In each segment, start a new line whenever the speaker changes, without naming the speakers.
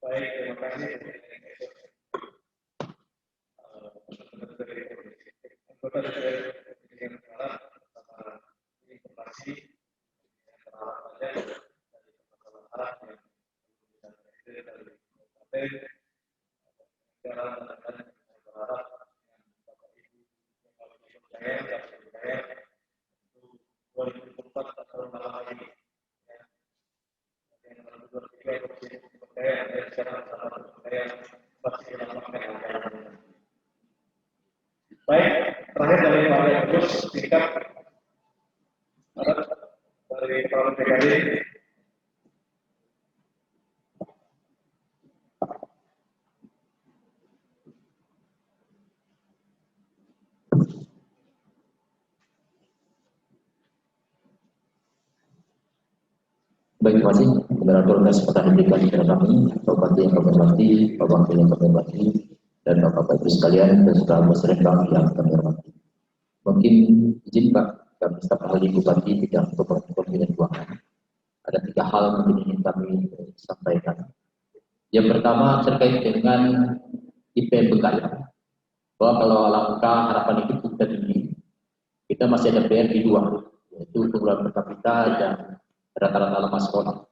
Baik, terima kasih. Anggota DPR yang berharap sama informasi dari masalah yang dari partai dan berharap Bapak Ibu saya dan saya untuk 2024 atau malam ini yang menurut saya masih dilakukan. Baik, terakhir dari Pak Agus singkat dari Pak PKD.
Baik, terima kasih. Moderator dan kesempatan diberikan kepada kami, Bapak yang kami hormati, Bapak yang kami hormati, dan Bapak Ibu sekalian, dan saudara masyarakat yang kami hormati. Mungkin izin Pak, kami staf ahli Bupati bidang ekonomi dan keuangan. Ada 3 hal yang ingin kami sampaikan. Yang pertama terkait dengan IP Bengkayang. Bahwa kalau langkah harapan itu kita tinggi, kita masih ada PR di 2, yaitu pengeluaran per kapita dan rata-rata lama sekolah.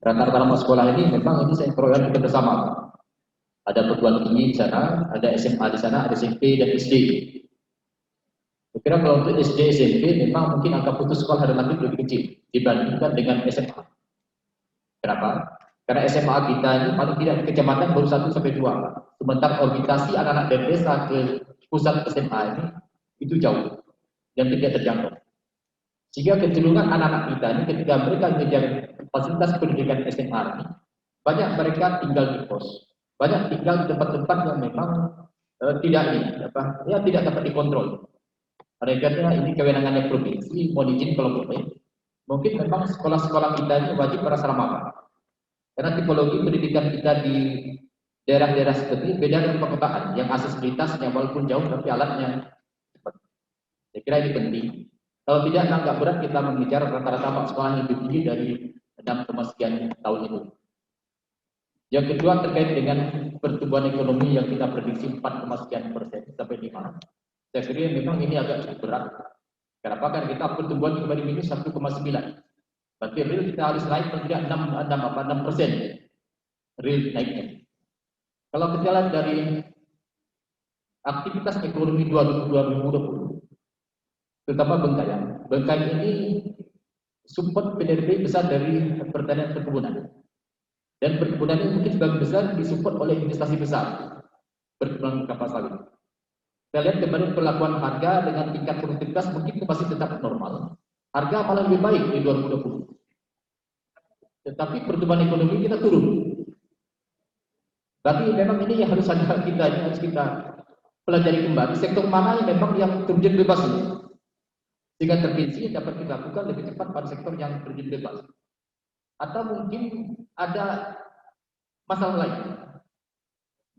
Rata-rata lama sekolah ini memang ini saya program kita bersama. Ada perguruan tinggi di sana, ada SMA di sana, ada SMP dan SD. Saya kira kalau untuk SD, SMP memang mungkin angka putus sekolah relatif lebih kecil dibandingkan dengan SMA. Kenapa? Karena SMA kita ini paling tidak di kecamatan baru 1 sampai 2. Sementara orientasi anak-anak dari desa ke pusat SMA ini itu jauh dan tidak terjangkau. Sehingga kecenderungan anak-anak kita ini ketika mereka mengejar fasilitas pendidikan SMA ini, banyak mereka tinggal di kos, banyak tinggal di tempat-tempat yang memang tidak dapat dikontrol. Karena ini kewenangannya provinsi, mau izin kalau boleh. Mungkin memang sekolah-sekolah kita ini wajib berasrama. Karena tipologi pendidikan kita di daerah-daerah seperti ini beda dengan perkotaan, yang aksesibilitasnya walaupun jauh tapi alatnya cepat. Saya kira ini penting. Kalau tidak, agak berat kita mengejar rata-rata sekolah yang lebih tinggi dari 6, sekian tahun itu. Yang kedua terkait dengan pertumbuhan ekonomi yang kita prediksi 4, sekian persen sampai 5. Saya kira memang ini agak cukup berat. Kenapa? Karena kita pertumbuhan kembali minus 1,9. Berarti real kita harus naik paling tidak 6%. Real naiknya. Kalau kita lihat dari aktivitas ekonomi 2020, terutama Bengkayang. Bengkayang ini support PDRB besar dari pertanian perkebunan. Dan perkebunan ini mungkin sebagian besar disupport oleh investasi besar. Perkebunan kelapa sawit. Kita lihat kemarin perlakuan harga dengan tingkat produktivitas mungkin masih tetap normal. Harga malah lebih baik di 2020. Tetapi pertumbuhan ekonomi kita turun. Berarti memang ini yang harus kita pelajari kembali. Sektor mana yang memang yang terjun bebas ini. Sehingga terpilih dapat dilakukan lebih cepat pada sektor yang terjun bebas. Atau mungkin ada masalah lain.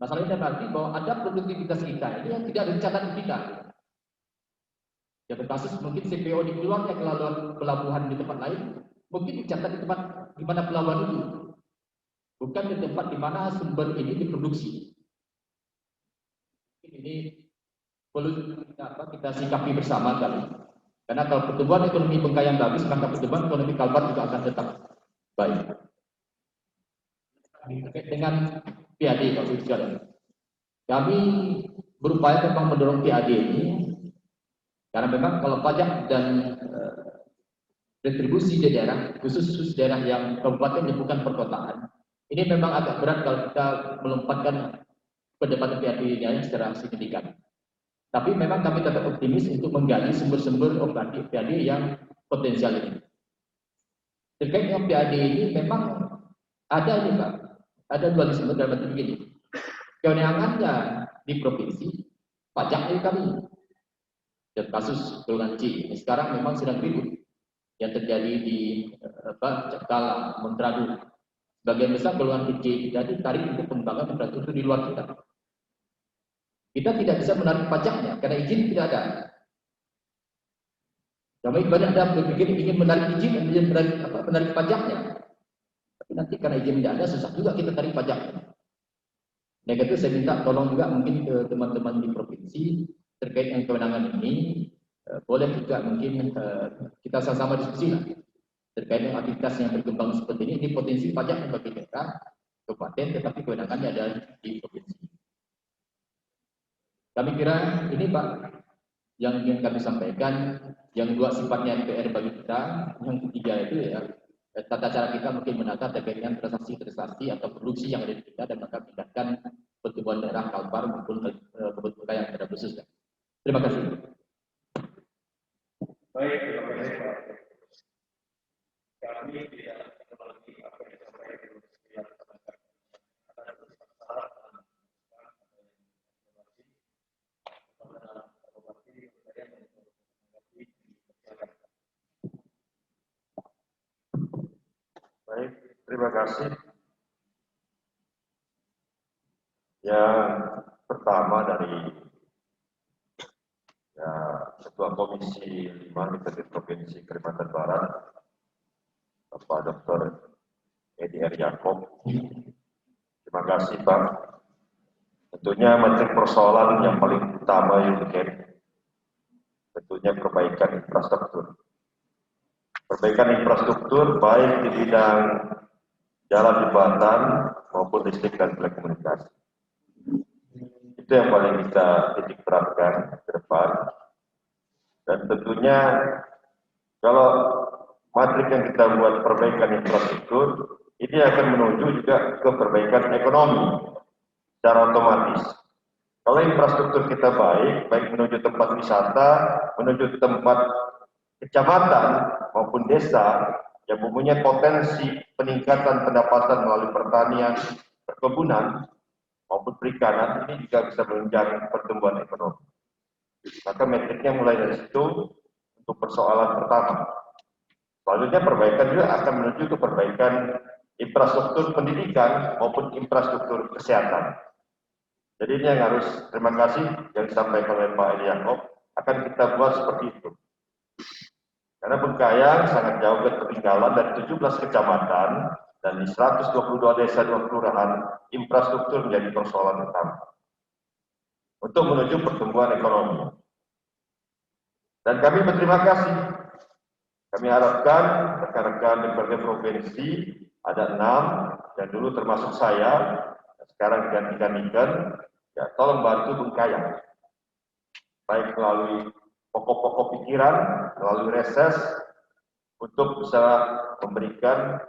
Masalahnya berarti bahwa ada produktivitas kita ini yang tidak ada catatan kita. Ya kasus mungkin CPO di keluarnya ke pelabuhan di tempat lain, mungkin dicatat di tempat di mana pelabuhan itu, bukan di tempat di mana sumber ini diproduksi. Ini perlu kita sikapi bersama kali. Karena kalau pertumbuhan ekonomi Bengkayang bagus, maka pertumbuhan ekonomi Kalbar juga akan tetap baik. Dengan PAD, Pak Sekalian, kami berupaya memang mendorong PAD ini, karena memang kalau pajak dan retribusi di daerah, khusus daerah yang kabupaten yang bukan perkotaan, ini memang agak berat kalau kita melompatkan pendapatan PAD-nya secara signifikan. Tapi memang kami tetap optimis untuk menggali sumber-sumber operasi PAD yang potensial ini. Terkait dengan PAD ini memang ada ini Pak, ada dualisme dalam bentuk begini. Kewenangannya di provinsi, pajaknya kami. Dan kasus Golongan C ini sekarang memang sedang ribut yang terjadi di Cekala, Montradu. Sebagian besar golongan C jadi tarik untuk pengembangan infrastruktur di luar kita. Kita tidak bisa menarik pajaknya karena izin tidak ada. Kami banyak ada berpikir ingin menarik izin dan menarik pajaknya. Tapi nanti karena izin tidak ada, susah juga kita tarik pajaknya. Nah, itu saya minta tolong juga mungkin ke teman-teman di provinsi terkait dengan kewenangan ini, boleh juga mungkin kita sama-sama diskusi lah terkait dengan aktivitas yang berkembang seperti ini potensi pajak bagi daerah, kabupaten, tetapi kewenangannya ada di provinsi. Kami kira ini Pak yang ingin kami sampaikan, yang dua sifatnya PR bagi kita, yang ketiga itu ya tata cara kita mungkin menata terkait dengan transaksi atau produksi yang ada di kita dan maka tingkatkan pertumbuhan daerah Kalbar maupun kebutuhan yang ada khusus. Terima kasih.
Baik, terima kasih Pak. Kami tidak lagi apa yang disampaikan di Universitas Masyarakat. Ada kesalahan
Baik, terima kasih. Yang pertama dari Ketua Komisi 5 Dprd Provinsi Kalimantan Barat, Bapak Dr. Edi R. Yaakob. Terima kasih Pak. Tentunya materi persoalan yang paling utama tentunya perbaikan infrastruktur. Perbaikan infrastruktur baik di bidang jalan jembatan maupun listrik dan telekomunikasi. Itu yang paling kita titik beratkan ke depan. Dan tentunya kalau matrik yang kita buat perbaikan infrastruktur, ini akan menuju juga ke perbaikan ekonomi secara otomatis. Kalau infrastruktur kita baik menuju tempat wisata, menuju tempat kecamatan maupun desa yang mempunyai potensi peningkatan pendapatan melalui pertanian, perkebunan maupun perikanan, ini juga bisa menunjang pertumbuhan ekonomi. Maka metriknya mulai dari situ untuk persoalan pertama. Selanjutnya perbaikan juga akan menuju ke perbaikan infrastruktur pendidikan maupun infrastruktur kesehatan. Jadi ini yang harus, terima kasih yang disampaikan oleh Pak Edi Yaakob, akan kita buat seperti itu. Karena Bengkayang sangat jauh ketertinggalan dari 17 kecamatan dan di 122 desa 2 kelurahan, infrastruktur menjadi persoalan utama untuk menuju pertumbuhan ekonomi. Dan kami berterima kasih. Kami harapkan rekan-rekan DPRD Provinsi ada 6 yang dulu termasuk saya, sekarang digantikan, ya tolong bantu Bengkayang, baik melalui pokok-pokok pikiran, melalui reses, untuk bisa memberikan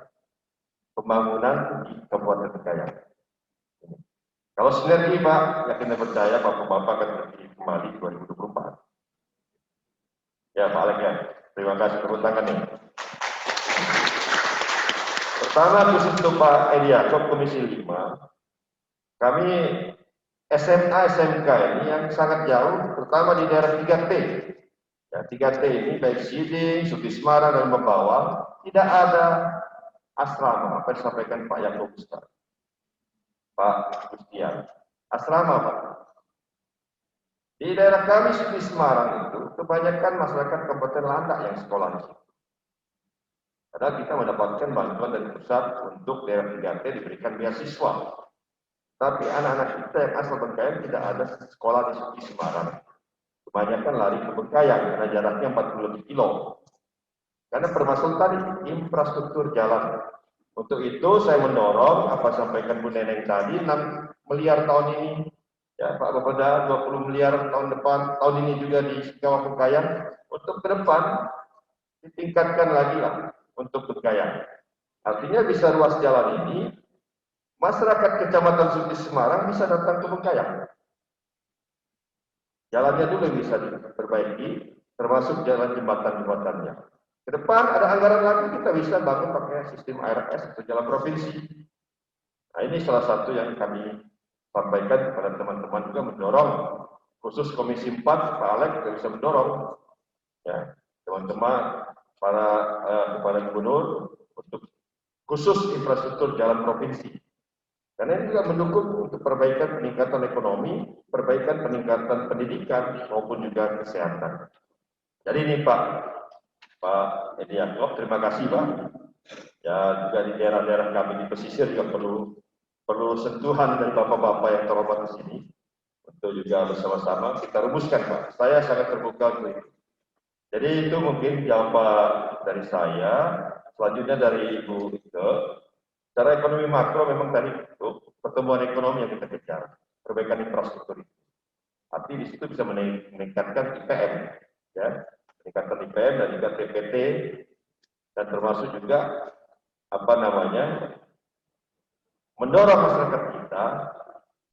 pembangunan di Kabupaten Bengkayang. Kalau sinergi Pak, yakin dan percaya Bapak-Bapak akan terpilih kembali 2024. Ya Pak Alek ya, terima kasih tepuk tangan nih. Pertama khusus untuk Pak Edi Yaakob Komisi 5, kami SMA SMK ini yang sangat jauh, terutama di daerah 3T. Ya, 3T ini baik Siding, Sutismara dan Bembawang tidak ada asrama, apa yang disampaikan Pak Yaakob Ustaz. Pak Gustian, asrama Pak. Di daerah kami di Semarang itu kebanyakan masyarakat Kabupaten Landak yang sekolah di situ. Karena kita mendapatkan bantuan dari pusat untuk daerah 3T diberikan beasiswa. Tapi anak-anak kita yang asal Bengkayang tidak ada sekolah di Semarang. Kebanyakan lari ke Bengkayang karena jaraknya 40 lebih kilo. Karena permasalahan tadi infrastruktur jalan. Untuk itu saya mendorong apa sampaikan Bu Neneng tadi 6 miliar tahun ini. Ya, Pak Bapeda 20 miliar tahun depan, tahun ini juga di Kawasan Bengkayang. Untuk ke depan ditingkatkan lagi lah untuk Bengkayang. Artinya bisa ruas jalan ini, masyarakat Kecamatan Suti Semarang bisa datang ke Bengkayang. Jalannya dulu bisa diperbaiki, termasuk jalan jembatan-jembatannya. Ke depan ada anggaran lagi kita bisa bangun pakai sistem ARS atau jalan provinsi. Nah ini salah satu yang kami sampaikan kepada teman-teman juga mendorong, khusus Komisi 4, Pak Alek juga bisa mendorong, ya teman-teman kepada gubernur untuk khusus infrastruktur jalan provinsi. Karena ini juga mendukung untuk perbaikan peningkatan ekonomi, perbaikan peningkatan pendidikan maupun juga kesehatan. Jadi ini Pak Edi Yaakob, terima kasih Pak. Ya juga di daerah-daerah kami di pesisir juga perlu perlu sentuhan dari bapak-bapak yang terhormat di sini untuk juga bersama-sama kita rumuskan, Pak. Saya sangat terbuka untuk itu. Jadi itu mungkin jawaban dari saya. Selanjutnya dari Ibu Ike. Secara ekonomi makro memang tadi itu pertumbuhan ekonomi yang kita kejar, perbaikan infrastruktur itu. Tapi di situ bisa meningkatkan IPM, ya, meningkatkan IPM dan juga TPT, dan termasuk juga mendorong masyarakat kita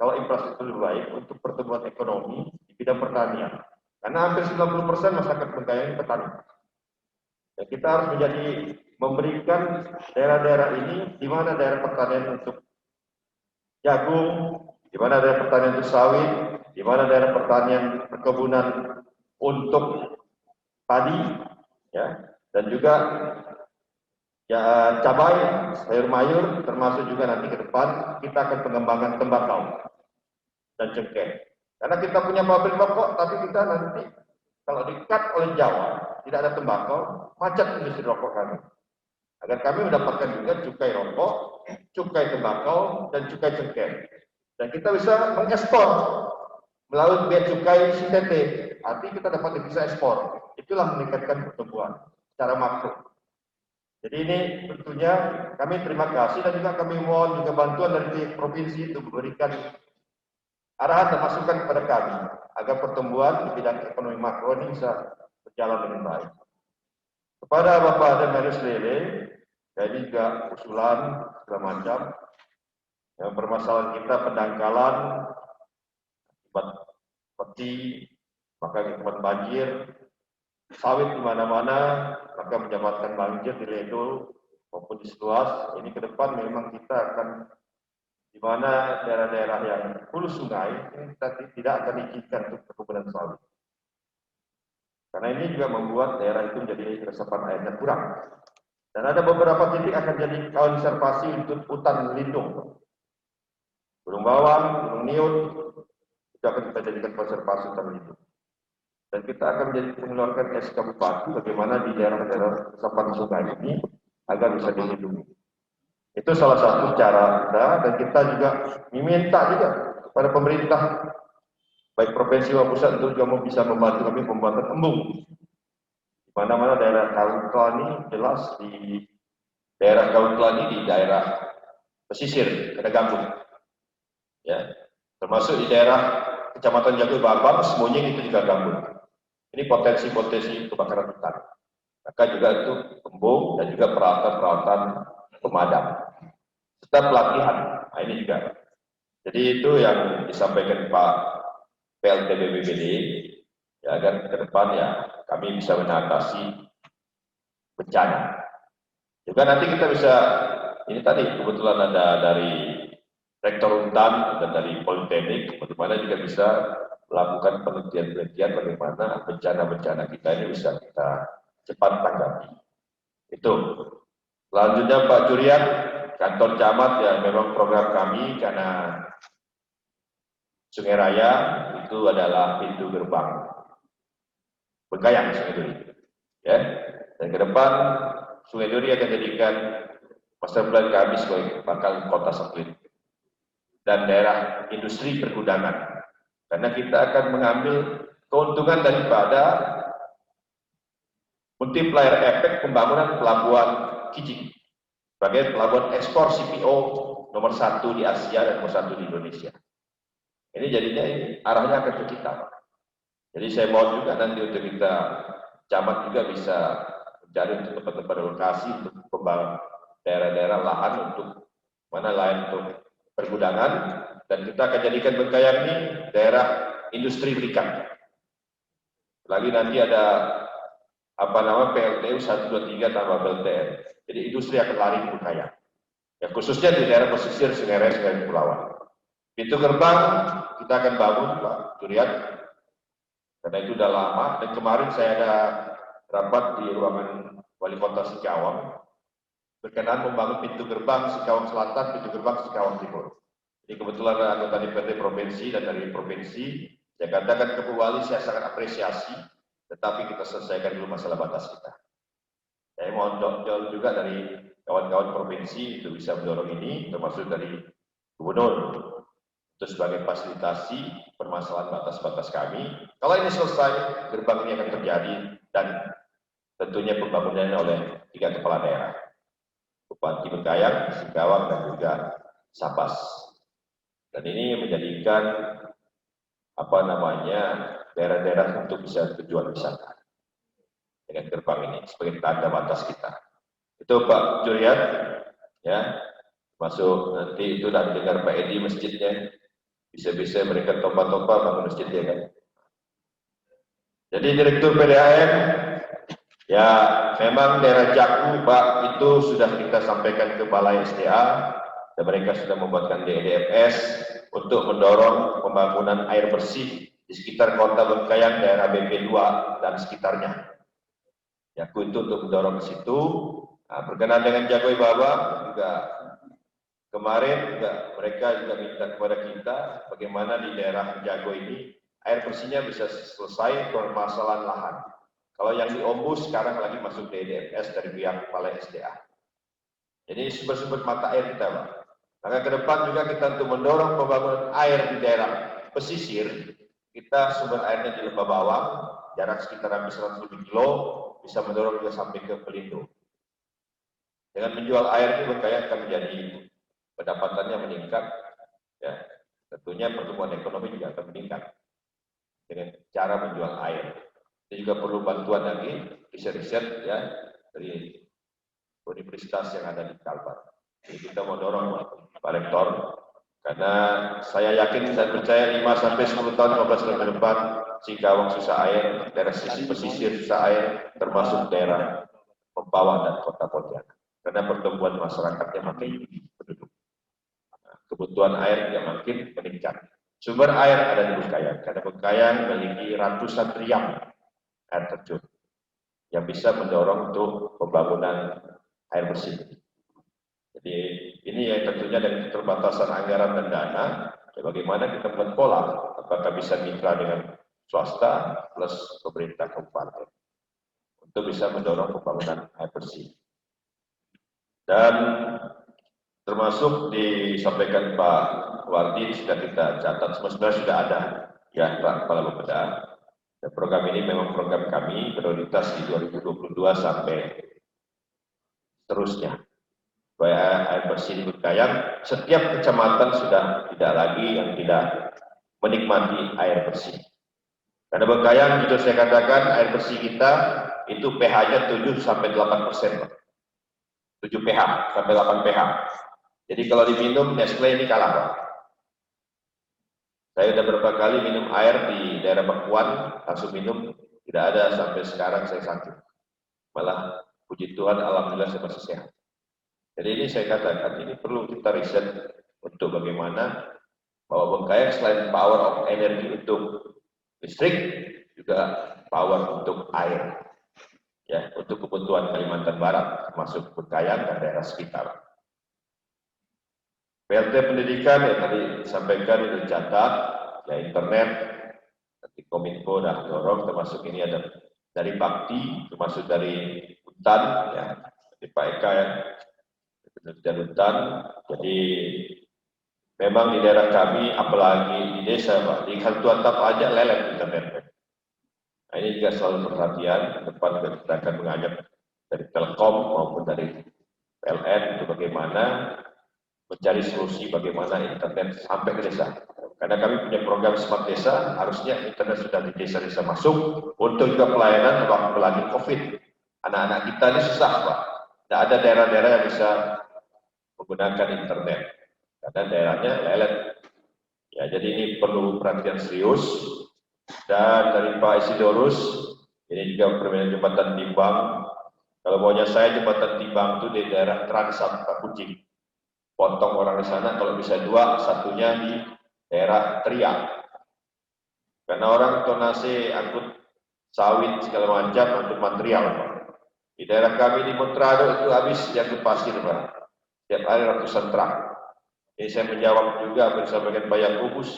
kalau infrastruktur lebih baik untuk pertumbuhan ekonomi di bidang pertanian. Karena hampir 90% masyarakat Bengkayang ini petani. Dan kita harus memberikan daerah-daerah ini di mana daerah pertanian untuk jagung, di mana daerah pertanian untuk sawit, di mana daerah pertanian perkebunan untuk padi, ya, dan juga ya cabai, sayur mayur, termasuk juga nanti ke depan kita akan pengembangan tembakau dan cengkeh. Karena kita punya pabrik rokok, tapi kita nanti kalau di-cut oleh Jawa tidak ada tembakau, macet industri rokok kami. Agar kami mendapatkan juga cukai rokok, cukai tembakau, dan cukai cengkeh. Dan kita bisa mengekspor melalui bea cukai CTT. Artinya kita dapat bisa ekspor. Itulah meningkatkan pertumbuhan secara makro. Jadi ini tentunya kami terima kasih dan juga kami mohon juga bantuan dari provinsi untuk memberikan arahan dan masukan kepada kami agar pertumbuhan di bidang ekonomi makro ini bisa berjalan dengan baik. Kepada Bapak Ademarius Lele, jadi juga usulan segala macam yang permasalahan kita pendangkalan akibat peti, maka akibat banjir, sawit di mana-mana, maka menyebabkan banjir di Ledo maupun di Seluas. Ini ke depan memang kita akan di mana daerah-daerah yang hulu sungai ini kita tidak akan diizinkan untuk perkebunan sawit. Karena ini juga membuat daerah itu menjadi resapan airnya kurang. Dan ada beberapa titik akan jadi konservasi untuk hutan lindung. Gunung Bawang, Gunung Niut, itu akan kita jadikan konservasi hutan lindung. Dan kita akan mengeluarkan SK Bupati bagaimana di daerah-daerah resapan sungai ini agar bisa dilindungi. Itu salah satu cara kita, dan kita juga meminta juga kepada pemerintah, baik provinsi maupun pusat, untuk juga bisa membantu kami pembuatan embung. Di mana-mana daerah Kautla ini jelas di daerah Kautla ini di daerah pesisir, ada gambut. Ya, termasuk di daerah Kecamatan Jago Babang, semuanya itu juga gambut. Ini potensi-potensi kebakaran hutan. Maka juga itu embung dan juga peralatan-peralatan pemadam. Serta pelatihan. Nah, ini juga. Jadi itu yang disampaikan Pak PLT BPBD, ya, agar ke depan ya kami bisa mengatasi bencana. Juga nanti kita bisa, ini tadi kebetulan ada dari Rektor Untan dan dari Politeknik, bagaimana juga bisa melakukan penelitian-penelitian bagaimana bencana-bencana kita ini bisa kita cepat tanggapi. Itu. Selanjutnya Pak Jurian, kantor camat, ya memang program kami karena Sungai Raya itu adalah pintu gerbang Bengkayang Sungai Duri. Ya. Dan ke depan Sungai Duri akan jadikan master plan kami sebagai bakal kota satelit dan daerah industri pergudangan. Karena kita akan mengambil keuntungan daripada multiplier efek pembangunan pelabuhan Kijing sebagai pelabuhan ekspor CPO nomor 1 di Asia dan nomor 1 di Indonesia. Ini jadinya arahnya akan ke kita. Jadi saya mohon juga nanti untuk kita camat juga bisa mencari untuk tempat-tempat lokasi untuk pembangunan daerah-daerah lahan untuk mana lain untuk pergudangan, dan kita akan jadikan Bengkayang ini daerah industri berikan. Lagi nanti ada PLTU 123 tambah BLTN. Jadi industri akan lari ke Bengkayang. Ya, khususnya di daerah pesisir Sungai Raya, Sungai Kepulauan. Pintu gerbang kita akan bangun, Pak Jurian. Karena itu sudah lama, dan kemarin saya ada rapat di ruangan Wali Kota Singkawang berkenan membangun pintu gerbang Singkawang Selatan, pintu gerbang Singkawang Timur. Jadi kebetulan ada anggota DPRD provinsi dan dari provinsi, saya katakan ke Bu Wali saya sangat apresiasi, tetapi kita selesaikan dulu masalah batas kita. Saya mohon juga dari kawan-kawan provinsi itu bisa mendorong ini, termasuk dari Gubernur itu sebagai fasilitasi permasalahan batas-batas kami. Kalau ini selesai, gerbang ini akan terjadi dan tentunya pembangunannya oleh 3 kepala daerah, Bupati Bengkayang, Singkawang, dan juga Sabas. Dan ini menjadikan daerah-daerah untuk bisa tujuan wisata dengan gerbang ini sebagai tanda batas kita. Itu Pak Juriat, ya, masuk nanti itu dan dengar Pak Edi masjidnya, bisa-bisa mereka topa-topa bangun masjidnya kan. Jadi Direktur PDAM, ya memang daerah Jaku Pak itu sudah kita sampaikan ke Balai SDA dan mereka sudah membuatkan DDFS untuk mendorong pembangunan air bersih di sekitar kota Bengkayang, daerah BP2 dan sekitarnya. Jaku itu untuk mendorong ke situ. Nah, berkenaan dengan Jagoi Baba juga kemarin mereka juga minta kepada kita bagaimana di daerah Jago ini air bersihnya bisa selesai permasalahan lahan. Kalau yang di Ombus sekarang lagi masuk DDFS dari pihak Balai SDA. Jadi sumber-sumber mata air kita, Pak. Maka ke depan juga kita untuk mendorong pembangunan air di daerah pesisir, kita sumber airnya di Lembah Bawang, jarak sekitar hampir 100 kilo, bisa mendorong juga sampai ke Pelindo. Dengan menjual air ini Bengkayang akan menjadi pendapatannya meningkat, ya tentunya pertumbuhan ekonomi juga akan meningkat dengan cara menjual air. Ini juga perlu bantuan lagi riset-riset ya dari universitas yang ada di Kalbar. Jadi kita mau dorong Pak Rektor, karena saya yakin, saya percaya 5-10 tahun, 15 tahun ke depan, Singkawang susah air, daerah pesisir susah air, termasuk daerah Mempawah dan Kota Pontianak. Karena pertumbuhan masyarakatnya makin penduduk. Kebutuhan air juga makin meningkat. Sumber air ada di Bengkayang, karena Bengkayang memiliki ratusan riam air terjun yang bisa mendorong untuk pembangunan air bersih. Jadi ini yang tentunya dengan keterbatasan anggaran dan dana, ya bagaimana kita membuat pola, apakah bisa mitra dengan swasta plus pemerintah kabupaten untuk bisa mendorong pembangunan air bersih. Dan termasuk disampaikan Pak Wardi sudah kita catat, sebenarnya sudah ada ya Pak Kepala Bapeda. Dan program ini memang program kami prioritas di 2022 sampai seterusnya. Supaya air bersih di Bengkayang, setiap kecamatan sudah tidak lagi yang tidak menikmati air bersih. Karena Bengkayang, jujur saya katakan, air bersih kita itu pH-nya 7-8%. 7 pH sampai 8 pH. Jadi kalau diminum, Nestle ini kalah, Pak. Saya sudah beberapa kali minum air di daerah Pakuan, langsung minum, tidak ada sampai sekarang saya sakit. Malah, puji Tuhan, alhamdulillah saya masih sehat. Jadi ini saya katakan, ini perlu kita riset untuk bagaimana bahwa Bengkayang selain power of energy untuk listrik, juga power untuk air. Ya, untuk kebutuhan Kalimantan Barat, termasuk Bengkayang dan daerah sekitar. PLT pendidikan yang tadi disampaikan itu dicatat, ya internet, nanti Kominfo dah dorong, termasuk ini ada dari Bakti, termasuk dari hutan, ya, dari Pak Eka ya. Penelitian hutan, jadi memang di daerah kami, apalagi di desa, Pak, di Hantuan Tap aja lelet internet. Nah, ini juga selalu perhatian, ke depan kita akan mengajak dari Telkom maupun dari PLN untuk bagaimana mencari solusi bagaimana internet sampai ke desa. Karena kami punya program Smart Desa, harusnya internet sudah di desa-desa masuk untuk juga pelayanan apalagi COVID. Anak-anak kita ini susah, Pak. Tidak ada daerah-daerah yang bisa menggunakan internet karena daerahnya lelet. Ya, jadi ini perlu perhatian serius. Dan dari Pak Isidorus, ini juga permainan jembatan timbang. Kalau maunya saya jembatan timbang itu di daerah Transat Pak Kucing. Potong orang di sana, kalau bisa 2, satunya di daerah Teriak. Karena orang tonase angkut sawit segala macam, angkut material. Di daerah kami di Montrado itu habis diangkut pasir, Pak. Setiap hari ratusan truk. Jadi saya menjawab juga apa yang disampaikan Pak Yakubus.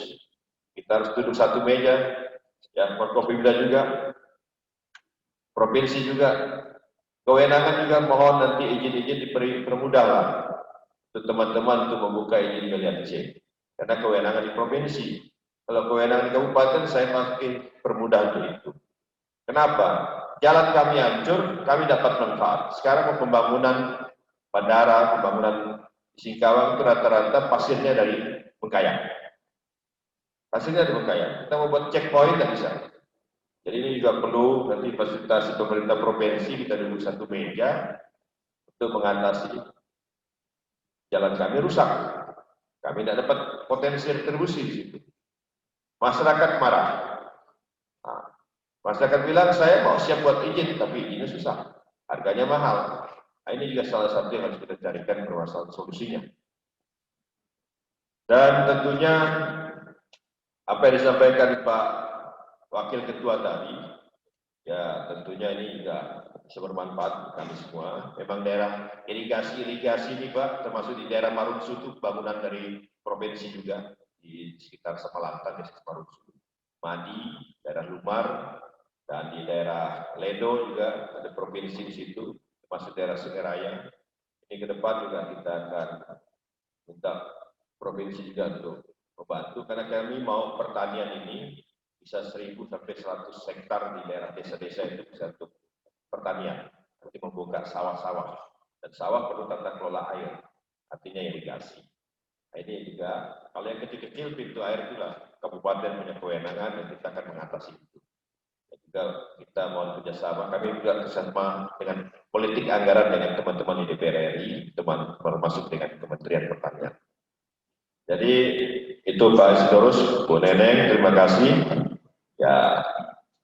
Kita harus duduk satu meja. Ya, Forkopimda juga. Provinsi juga. Kewenangan juga mohon nanti izin-izin dipermudah lah. Untuk teman-teman untuk membuka izin galian C. karena kewenangan di provinsi. Kalau kewenangan di kabupaten, saya makin permudah untuk itu. Kenapa? Jalan kami hancur, kami dapat manfaat. Sekarang pembangunan bandara, pembangunan di Singkawang itu rata-rata pasirnya dari Bengkayang. Pasirnya dari Bengkayang. Kita mau buat checkpoint tidak bisa. Jadi ini juga perlu nanti fasilitasi pemerintah provinsi, kita duduk satu meja untuk mengatasi jalan kami rusak. Kami tidak dapat potensi retribusi di situ. Masyarakat marah. Nah, masyarakat bilang saya mau siap buat izin, tapi izinnya susah, harganya mahal. Nah, ini juga salah satu yang harus kita carikan permasalahan solusinya. Dan tentunya apa yang disampaikan Pak Wakil Ketua tadi, ya tentunya ini juga bisa bermanfaat untuk kami semua. Memang daerah irigasi ini Pak, termasuk di daerah Marunsu itu bangunan dari provinsi juga di sekitar Samalanta, di sekitar Marunsu, Madi, daerah Lumar, dan di daerah Ledo juga ada provinsi di situ, termasuk daerah Sungai Raya. Ini ke depan juga kita akan minta provinsi juga untuk membantu, karena kami mau pertanian ini bisa 1000 sampai 100 hektar di daerah desa-desa itu bisa untuk pertanian, nanti membuka sawah-sawah, dan sawah perlu tata kelola air, artinya irigasi. Nah, ini juga kalau yang kecil-kecil pintu air itulah kabupaten punya kewenangan dan kita akan mengatasi itu. Dan juga kita mohon kerjasama, kami juga kerjasama dengan politik anggaran dengan teman-teman di DPR RI, termasuk dengan Kementerian Pertanian. Jadi itu Pak Isidorus, Bu Neneng, terima kasih ya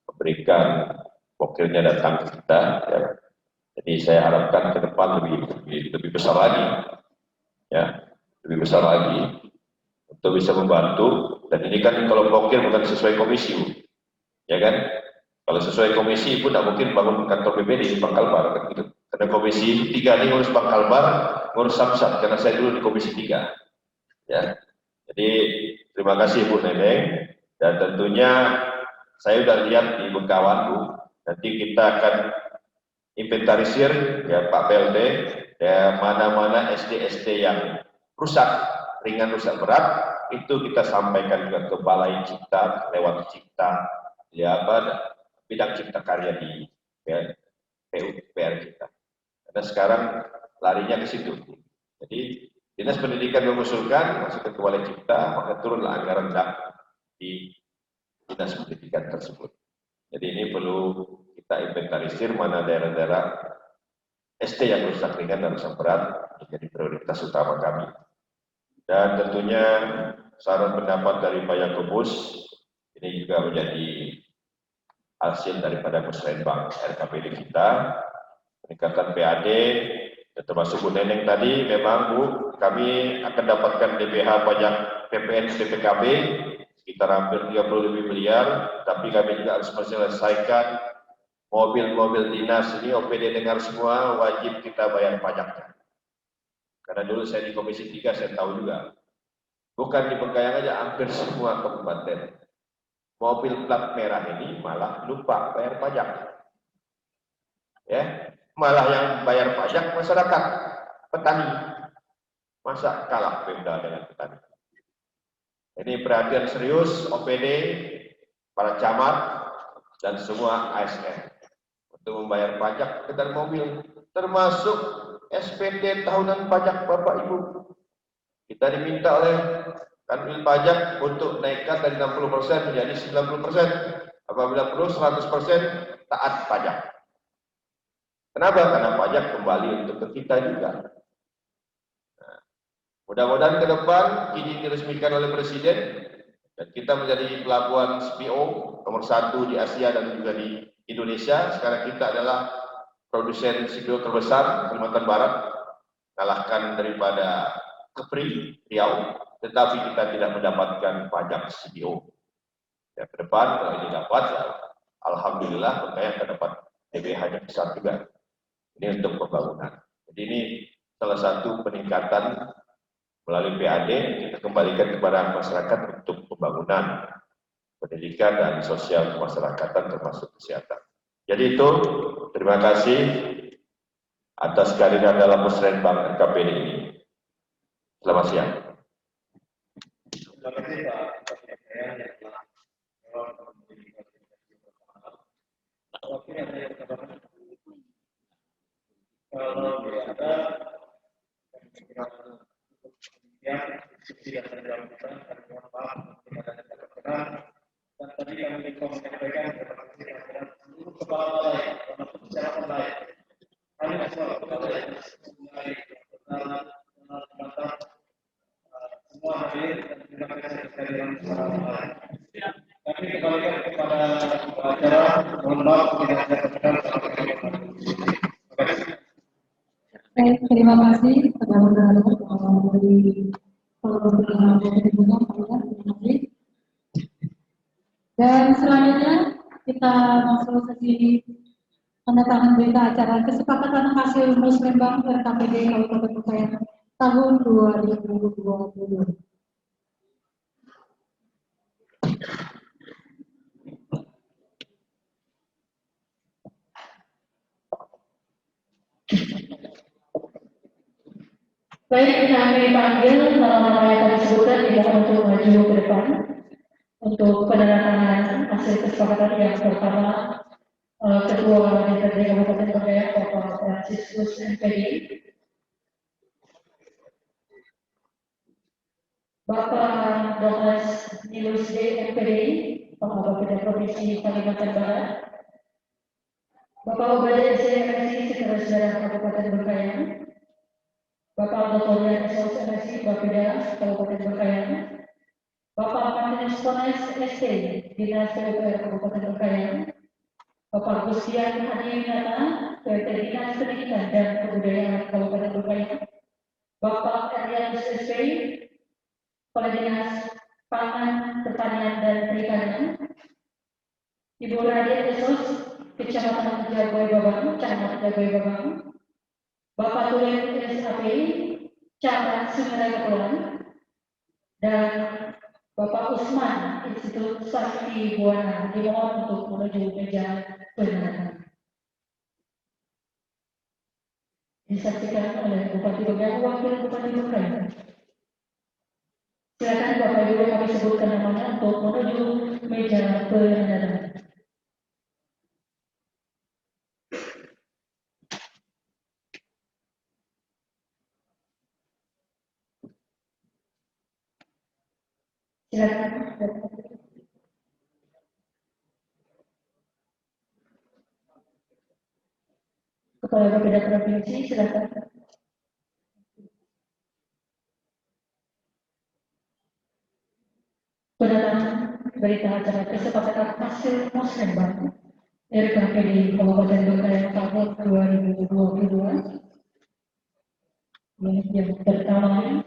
memberikan wakilnya datang ke kita. Ya. Jadi saya harapkan ke depan lebih besar lagi, ya lebih besar lagi untuk bisa membantu. Dan ini kan kalau wakil bukan sesuai komisi, Bu. Ya kan? Kalau sesuai komisi, Ibu tidak mungkin bangun kantor BPD di Pangkalbar, kan gitu. Karena komisi 3 ini ngurus Pangkalbar, ngurus Samsat, karena saya dulu di komisi 3. Ya, jadi terima kasih Bu Neneng, dan tentunya saya sudah lihat di Bengkawan Bu, nanti kita akan inventarisir ya Pak PLD, ya mana-mana SD yang rusak, ringan, rusak berat, itu kita sampaikan juga ke Balai Cipta lewat Cipta, ya apa bidang Cipta Karya di PUPR kita. Karena sekarang larinya ke situ. Jadi Dinas Pendidikan mengusulkan masuk ke Balai Cipta, maka turunlah anggaran di Dinas Pendidikan tersebut. Jadi ini perlu kita inventarisir mana daerah-daerah SD yang rusak ringan dan rusak berat menjadi prioritas utama kami. Dan tentunya saran pendapat dari Pak Yakobus ini juga menjadi hasil daripada musrenbang RKPD kita, peningkatan PAD. Dan termasuk Bu Neneng tadi, memang Bu, kami akan dapatkan DPH pajak PPN PPKB sekitar hampir 30 miliar, tapi kami juga harus menyelesaikan mobil-mobil dinas ini, OPD dengar semua, wajib kita bayar pajaknya. Karena dulu saya di Komisi 3, saya tahu juga, bukan di Bengkayang aja, hampir semua kabupaten mobil plat merah ini malah lupa bayar pajak. Ya, malah yang bayar pajak masyarakat, petani. Masa kalah Pemda dengan petani? Ini perhatian serius OPD, para camat, dan semua ASN untuk membayar pajak kendaraan mobil, termasuk SPT tahunan pajak Bapak Ibu. Kita diminta oleh Kanwil Pajak untuk naikkan dari 60% menjadi 90%. Apabila perlu 100% taat pajak. Kenapa? Karena pajak kembali untuk ke kita juga. Nah, mudah-mudahan ke depan ini diresmikan oleh Presiden dan kita menjadi pelabuhan CPO nomor 1 di Asia dan juga di Indonesia. Sekarang kita adalah produsen CPO terbesar Kalimantan Barat, kalahkan daripada Kepri, Riau, tetapi kita tidak mendapatkan pajak CPO. Ya, ke depan kalau ini dapat, ya, alhamdulillah Bengkayang akan dapat DPH-nya besar juga. Ini untuk pembangunan. Jadi ini salah satu peningkatan melalui PAD, kita kembalikan kepada masyarakat untuk pembangunan, pendidikan dan sosial kemasyarakatan termasuk kesehatan. Jadi itu, terima kasih atas kehadiran dalam musrenbang RKPD ini. Selamat siang.
Terima kasih Pak Sekjen yang telah menjawab komunikasi bersama. Waktu yang saya katakan, kalau tidak ada yang diskusi yang saya lakukan, kami mohon maaf tidak ada yang terkenal. Dan tadi kami menyampaikan terima kasih kepada seluruh kepala balai, termasuk secara online. Kami semua kepala balai, semua hadir dan terima kasih sekali lagi secara online. Kami kembalikan kepada acara, mohon maaf tidak ada yang terkenal. Terima kasih.
Baik, terima kasih kepada moderator dari Perhimpunan terima kasih. Dan selanjutnya kita masuk sesi pendatangan berita acara kesepakatan hasil musrembang RKPD Kabupaten Bekayan tahun 2020. Baik, kami panggil nama-nama yang kami sebutkan tidak untuk maju ke depan untuk penandatanganan hasil kesepakatan yang pertama Ketua DPRD Kabupaten Bekayan Bapak Fransiskus MPD, Bapak Domas Nilus D MPD, Bapak Bapeda Provinsi Kalimantan Barat, Bapak Obadiah SMSI Sekretaris Daerah Kabupaten Bekayan, Bapak Dr. Yansos MSI Bapeda Kabupaten Bekayan, Bapak Martinus Tones ST Dinas PUPR Kabupaten Bekayan, Bapak Gustian Hadi Winata PT Dinas Pendidikan dan Kebudayaan Kabupaten Bekayan, Bapak Arianus SP Kepala Dinas Pangan, Pertanian dan Perikanan, Ibu Radia Esos Kecamatan Jagoy Babang, Camat Jagoy Babang, Bapak Tulen SAP, Camat Sungai Kepulauan, dan Bapak Usman, Institut Sakti Buana, dimohon untuk menuju meja penandatanganan. Disaksikan oleh Bupati Bekayan, Wakil Bupati Bekayan. Silakan Bapak Ibu yang kami sebutkan namanya untuk menuju meja penandatanganan. Silakan. Kepala Bapeda Provinsi, silakan. Pendatangan berita acara kesepakatan hasil musrembang RKPD Kabupaten Bekayan tahun 2022. Ini yang pertama.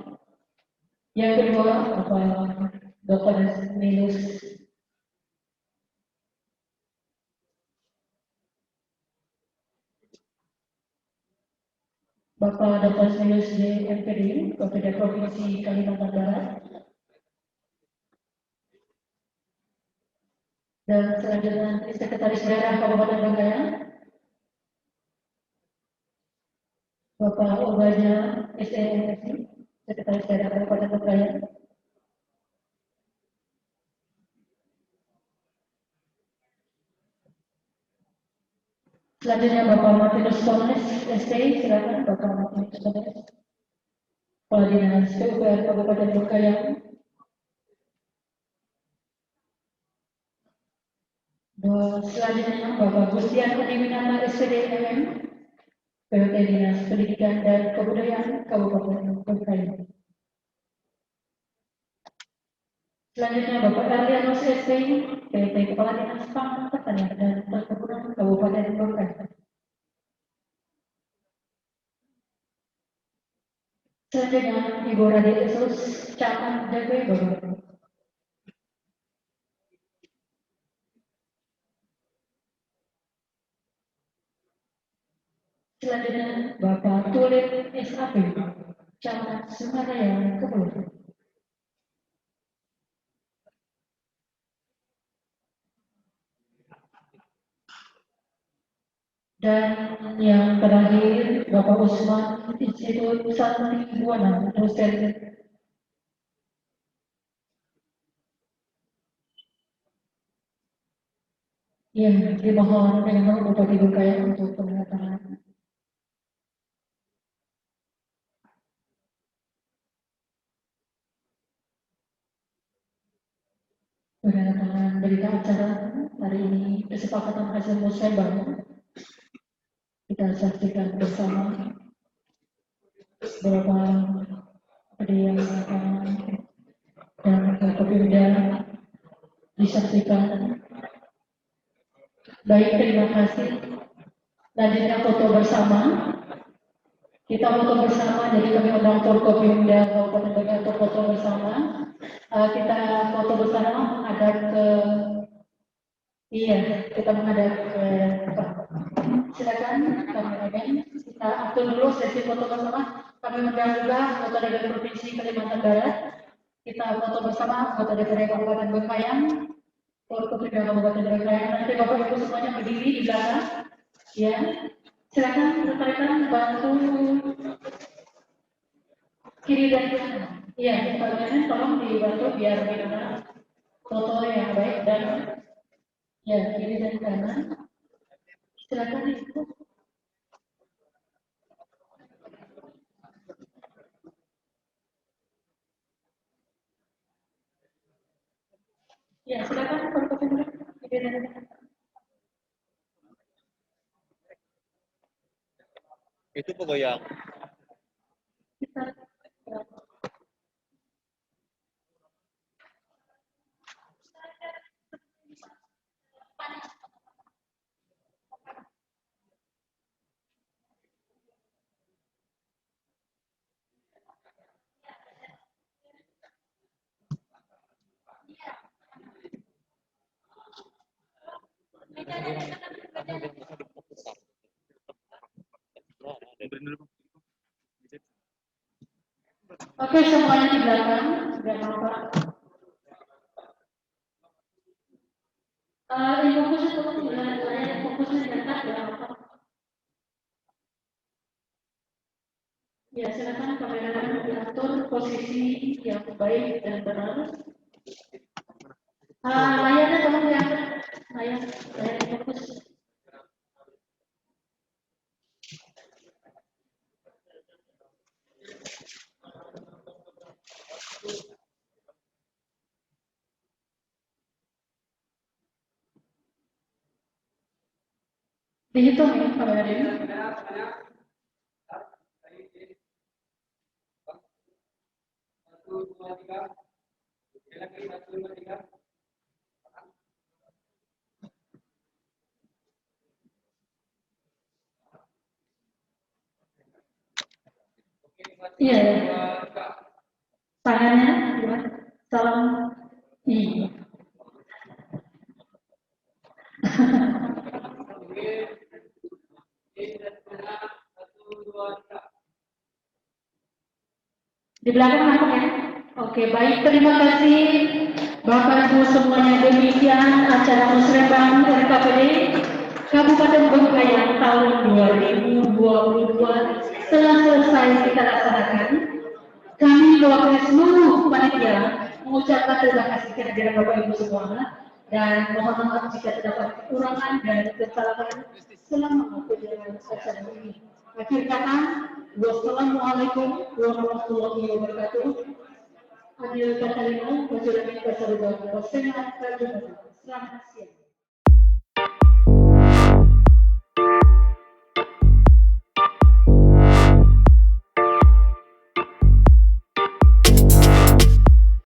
Yang kedua, Bapak Dr. Nilus Bapak Dr. Nilus D. MPD, Bapeda Provinsi Kalimantan Barat. Dan selanjutnya Sekretaris Daerah Kabupaten Bekayan, Bapak Obadiah SMSI, Sekretaris Daerah Kabupaten Bekayan. Selanjutnya Bapak Martinus Tones ST, silakan Bapak Martinus Tones, Kepala Dinas PUPR Kabupaten Bekayan. Dan selanjutnya Bapak Gustian Hadi Winata SPD MM, PT Dinas Pendidikan dan Kebudayaan Kabupaten Bekayan. Selanjutnya Bapak Arianus ST, PT Kepala Dinas Pangan, Pertanian dan Perkebunan Kabupaten Bekayan. Selanjutnya Ibu Radia Esos, Camat Jagoy Babang. Selanjutnya Bapak Tulen SAP, Camat Sungai Kepulauan. Dan yang terakhir Bapak Usman, Institut Sakti Buana, dosen Ya, dimohon dengan Bupati Bengkayang untuk penandatanganan. Penandatanganan berita acara hari ini kesepakatan hasil musyawarah kita saksikan bersama beberapa ada yang dan Kopimda disaksikan. Baik, terima kasih. Lanjutnya foto bersama. Kita foto bersama, jadi kami undang Forkopimda Kabupaten Bengkayang untuk foto bersama. Kita foto bersama menghadap ke, kita menghadap ke Pak. Silakan kameramen. Kita atur dulu sesi foto bersama. Kami undang juga Kota DPRD Provinsi Kalimantan Barat. Kita foto bersama Kota DPRD Kabupaten Bengkayang, Forkopimda Kabupaten Bengkayang. Nanti Bapak Ibu semuanya berdiri di belakang. Ya, silakan rekan-rekan bantu kiri dan kanan. Iya, bagian tolong dibantu biar bagaimana foto yang baik dan ya kiri dan kanan. Silakan itu. Ya, silakan foto kiri dan kanan.
Itu pegoyang.
Kita Oke, semuanya di belakang, sudah nampak. Yang fokusnya tolong yang fokusnya dekat ya apa? Ya, silakan kameramen diatur posisi yang baik dan benar. Layarnya tolong diangkat, layar fokus. Dihitung ya kameramen. Iya, tangannya gimana? Salam. Iya. Di belakang apa ya? Oke, baik, terima kasih Bapak Ibu semuanya. Demikian acara musrembang RKPD Kabupaten Bengkayang tahun 2022 telah selesai kita laksanakan. Kami mewakili seluruh panitia mengucapkan terima kasih kehadiran Bapak Ibu semua dan mohon maaf jika terdapat kekurangan dan kesalahan selama penyelenggaraan acara ini. Akhir kata, wassalamualaikum warahmatullahi wabarakatuh. Adil kata lima, wassalamualaikum warahmatullahi wabarakatuh. Selamat siang.